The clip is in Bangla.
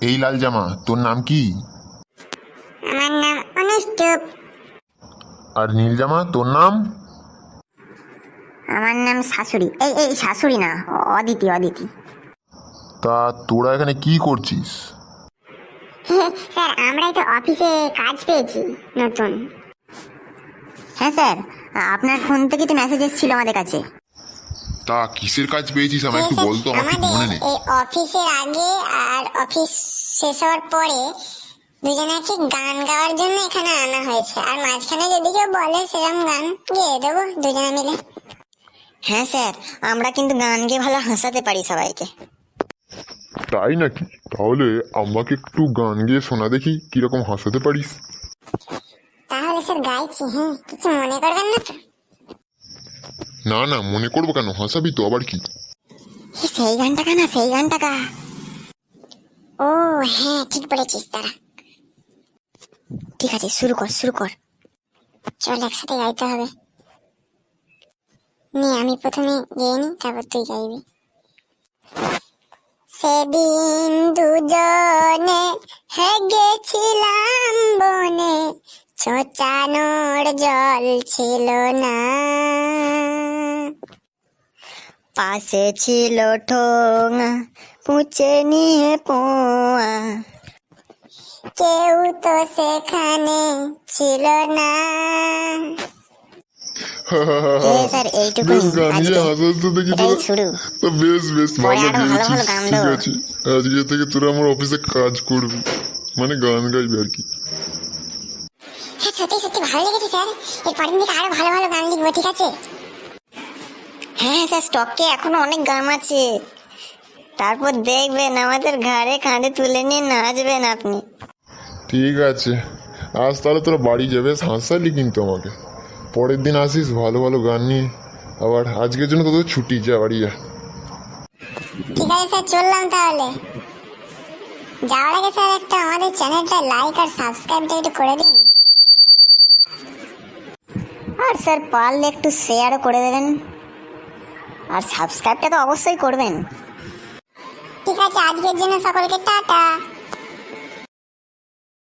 এই লাল জামা, তোর নাম কি? আমার নাম অনুষ্ঠুপ। আর নীল জামা, তোর নাম? আমার নাম শাশুড়ি। এই শাশুড়ি না, অদিতি অদিতি। তা তোরা এখানে কি করছিস? স্যার আমরাই তো অফিসে কাজ পেয়েছি নতুন। হ্যাঁ স্যার, আপনার ফোন থেকে তো মেসেজ এসেছিল আমাদের কাছে। তা কিসের কাজ পেয়েছিস আমায় একটু বলতো, আমার ঠিক মনে নেই। এই অফিসের আগে আর অফিস শেষ হওয়ার পরে দুজনাকে গান গাওয়ার জন্য এখানে আনা হয়েছে, আর মাঝখানে যদি কেউ বলে সেরকম গান গেয়ে দেবো দুজনে মিলে। হ্যাঁ স্যার, আমরা কিন্তু গান গেয়ে ভালো হাসাতে পারি সবাইকে। তাই নাকি? তাহলে আমাকে একটু গান গেয়ে শোনা দেখি, কিরকম হাসাতে পারিস। তাহলে স্যার গাইছি, হ্যাঁ কিছু মনে করবেন না তো? না না, মনে করবো কেন, হাসাবি তো আবার কি। সেই গানটা না, সেই গানটা গা। ও হ্যাঁ, ঠিক বলেছিস। তারা ঠিক আছে, শুরু কর শুরু কর। চল একসাথে গাইতে হবে। নে আমি প্রথমে গেয়ে নি, তারপর তুই গাইবি। সেদিন দুজনে গেছিলাম বনে, ছোচানোর জল ছিল না, পাশে ছিল ঠোঙা পুঁচে নিয়ে পোয়া, কেউ তো সেখানে ছিল না। স্যার এইটুকু বেশ গান গিয়ে হাসাতে দেখি তোরা। শুরু। তো বেশ বেশ ভালো গেয়েছিস, গান ঠিক দেবো। আছে। আজকে থেকে তোরা আমার অফিসে কাজ করবি, মানে গান গাইবি আর কি। স্যার সত্যি সত্যি ভালো লেগেছে স্যার, এর পরের দিকে আরো ভালো ভালো গান লিখবো, ঠিক আছে? হ্যাঁ স্যার, স্টকে এখনো অনেক গান আছে, তারপর দেখবেন আমাদের ঘাড়ে কাঁধে তুলে নিয়ে নাচবেন আপনি। ঠিক আছে, আজ তাহলে তোরা বাড়ি যাবে, হাসালি কিন্তু আমাকে। পরের দিন আসিস ভালো ভালো গান নিয়ে। আবার আজকের জন্য তোদের ছুটি, যা বাড়ি যা। ঠিক আছে স্যার, চললাম তাহলে। যাওয়ার আগে স্যার একটা আমাদের চ্যানেলটা লাইক আর সাবস্ক্রাইবটা একটু করে দিন, আর স্যার পারলে একটু শেয়ারও করে দেবেন, আর সাবস্ক্রাইবটা তো অবশ্যই করবেন। ঠিক আছে, আজকের জন্য সকলকে টাটা।